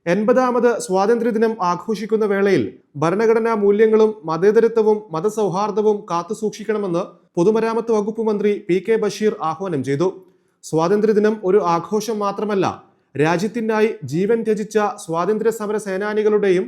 80ാമത് സ്വാതന്ത്ര്യദിനം ആഘോഷിക്കുന്ന വേളയിൽ ഭരണഘടനാ മൂല്യങ്ങളും മതേതരത്വവും മതസൗഹാർദ്ദവും കാത്തുസൂക്ഷിക്കണമെന്ന് പൊതുമരാമത്ത് വകുപ്പ് മന്ത്രി പി.കെ. ബഷീർ ആഹ്വാനം ചെയ്തു. സ്വാതന്ത്ര്യദിനം ഒരു ആഘോഷം മാത്രമല്ല, രാജ്യത്തിനായി ജീവൻ ത്യജിച്ച സ്വാതന്ത്ര്യ സമര സേനാനികളുടെയും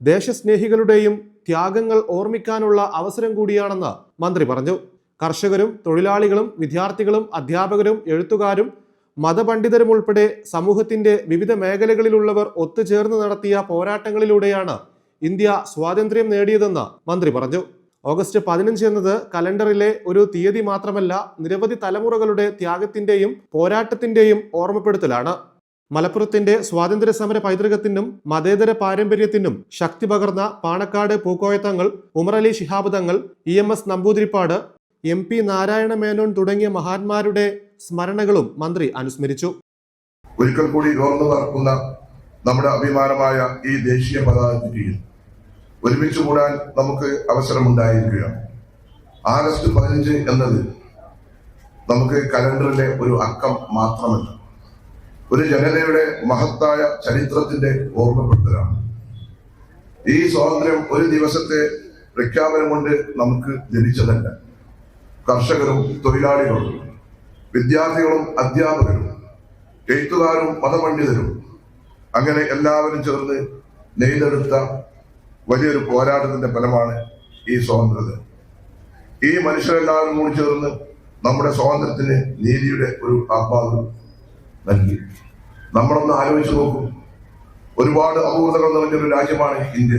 ദേശസ്നേഹികളുടെയും ത്യാഗങ്ങൾ ഓർമ്മിക്കാനുള്ള അവസരം കൂടിയാണെന്ന് മന്ത്രി പറഞ്ഞു. കർഷകരും തൊഴിലാളികളും വിദ്യാർത്ഥികളും അധ്യാപകരും എഴുത്തുകാരും മതപണ്ഡിതരും ഉൾപ്പെടെ സമൂഹത്തിന്റെ വിവിധ മേഖലകളിലുള്ളവർ ഒത്തുചേർന്ന് നടത്തിയ പോരാട്ടങ്ങളിലൂടെയാണ് ഇന്ത്യ സ്വാതന്ത്ര്യം നേടിയതെന്ന് മന്ത്രി പറഞ്ഞു. ഓഗസ്റ്റ് 15 എന്നത് കലണ്ടറിലെ ഒരു തീയതി മാത്രമല്ല, നിരവധി തലമുറകളുടെ ത്യാഗത്തിന്റെയും പോരാട്ടത്തിന്റെയും ഓർമ്മപ്പെടുത്തലാണ്. മലപ്പുറത്തിന്റെ സ്വാതന്ത്ര്യ സമര പൈതൃകത്തിനും മതേതര പാരമ്പര്യത്തിനും ശക്തി പകർന്ന പാണക്കാട് പൂക്കോയത്തങ്ങൾ, ഉമറലി ശിഹാബ് തങ്ങൾ, EMS നമ്പൂതിരിപ്പാട്, MP നാരായണ മേനോൻ തുടങ്ങിയ മഹാന്മാരുടെ സ്മരണകളും മന്ത്രി അനുസ്മരിച്ചു. ഒരിക്കൽ കൂടി ഉയർന്നു നടക്കുന്ന നമ്മുടെ അഭിമാനമായ ഈ ദേശീയ പതാകയ്ക്ക് കീഴിൽ ഒരുമിച്ച് കൂടാൻ നമുക്ക് അവസരമുണ്ടായിരിക്കുകയാണ്. ആഗസ്റ്റ് 15 എന്നത് നമുക്ക് കലണ്ടറിലെ ഒരു അക്കം മാത്രമല്ല, ഒരു ജനതയുടെ മഹത്തായ ചരിത്രത്തിന്റെ ഓർമ്മപ്പെടുത്തലാണ്. ഈ സ്വാതന്ത്ര്യം ഒരു ദിവസത്തെ പ്രഖ്യാപനം കൊണ്ട് നമുക്ക് ലഭിച്ചതല്ല. കർഷകരും തൊഴിലാളികളും വിദ്യാർത്ഥികളും അധ്യാപകരും എഴുത്തുകാരും മതപണ്ഡിതരും അങ്ങനെ എല്ലാവരും ചേർന്ന് നെയ്തെടുത്ത വലിയൊരു പോരാട്ടത്തിന്റെ ഫലമാണ് ഈ സ്വാതന്ത്ര്യം. ഈ മനുഷ്യരെല്ലാവരും കൂടി ചേർന്ന് നമ്മുടെ സ്വാതന്ത്ര്യത്തിന് നീതിയുടെ ഒരു ആഹ്വാനം നൽകി. നമ്മളൊന്ന് ആലോചിച്ച് നോക്കും, ഒരുപാട് അപൂർണതകൾ നിറഞ്ഞൊരു രാജ്യമാണ് ഇന്ത്യ.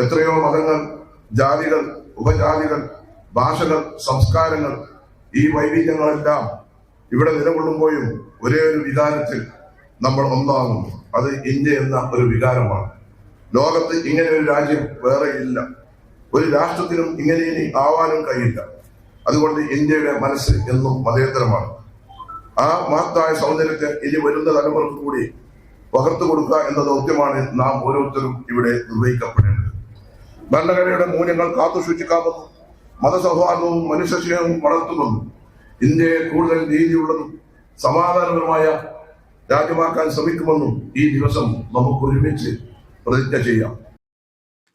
എത്രയോ മതങ്ങൾ, ജാതികൾ, ഉപജാതികൾ, ഭാഷകൾ, സംസ്കാരങ്ങൾ, ഈ വൈവിധ്യങ്ങളെല്ലാം ഇവിടെ നിലകൊള്ളുമ്പോഴും ഒരേ ഒരു വികാരത്തിൽ നമ്മൾ ഒന്നാകുന്നു. അത് ഇന്ത്യ എന്ന ഒരു വികാരമാണ്. ലോകത്ത് ഇങ്ങനെ ഒരു രാജ്യം വേറെ ഇല്ല. ഒരു രാഷ്ട്രത്തിനും ഇങ്ങനെ ഇനി ആവാനും കഴിയില്ല. അതുകൊണ്ട് ഇന്ത്യയുടെ മനസ്സ് എന്നും മതേതരമാണ്. ആ മഹത്തായ സൗന്ദര്യത്തെ ഇനി വരുന്ന തലമുറക്ക് കൂടി പകർത്തു കൊടുക്കുക എന്ന ദൗത്യമാണ് നാം ഓരോരുത്തരും ഇവിടെ നിർവഹിക്കപ്പെടേണ്ടത്. ഭരണഘടനയുടെ മൂല്യങ്ങൾ കാത്തുസൂക്ഷിക്കാമെന്നും മതസൗഹാർദ്ദവും മനുഷ്യസ്നേഹവും വളർത്തുമെന്നും ഇന്ത്യയെ കൂടുതൽ നീതിയുള്ളതും സമാധാനപരമായ രാജ്യമാക്കാൻ ശ്രമിക്കുമെന്നും ഈ ദിവസം നമുക്ക് ഒരുമിച്ച് പ്രതിജ്ഞ ചെയ്യാം.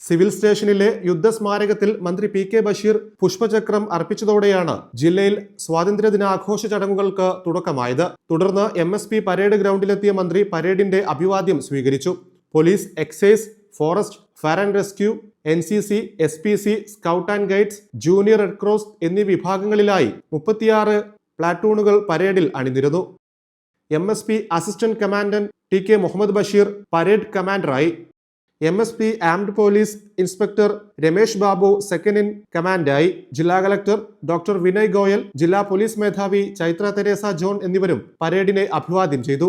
സിവിൽ സ്റ്റേഷനിലെ യുദ്ധസ്മാരകത്തിൽ മന്ത്രി പി.കെ. ബഷീർ പുഷ്പചക്രം അർപ്പിച്ചതോടെയാണ് ജില്ലയിൽ സ്വാതന്ത്ര്യദിനാഘോഷ ചടങ്ങുകൾക്ക് തുടക്കമായത്. തുടർന്ന് MSP പരേഡ് ഗ്രൗണ്ടിലെത്തിയ മന്ത്രി പരേഡിന്റെ അഭിവാദ്യം സ്വീകരിച്ചു. Police, excise, forest, fire and rescue, NCC, SPC, scout and guides, junior red cross എന്നീ വിഭാഗങ്ങളിലായി 36 പ്ലാറ്റൂണുകൾ പരേഡിൽ അണിനിരന്നു. MSP assistant commandant TK Muhammad Basheer parade കമാൻഡറായി. MSP armed police inspector Ramesh Babu second in കമാൻഡായി. ജില്ലാ കളക്ടർ ഡോക്ടർ വിനയ് ഗോയൽ, ജില്ലാ പോലീസ് മേധാവി ചൈത്ര തെരേസ ജോൺ എന്നിവരും പരേഡിനെ അഭിവാദ്യം ചെയ്തു.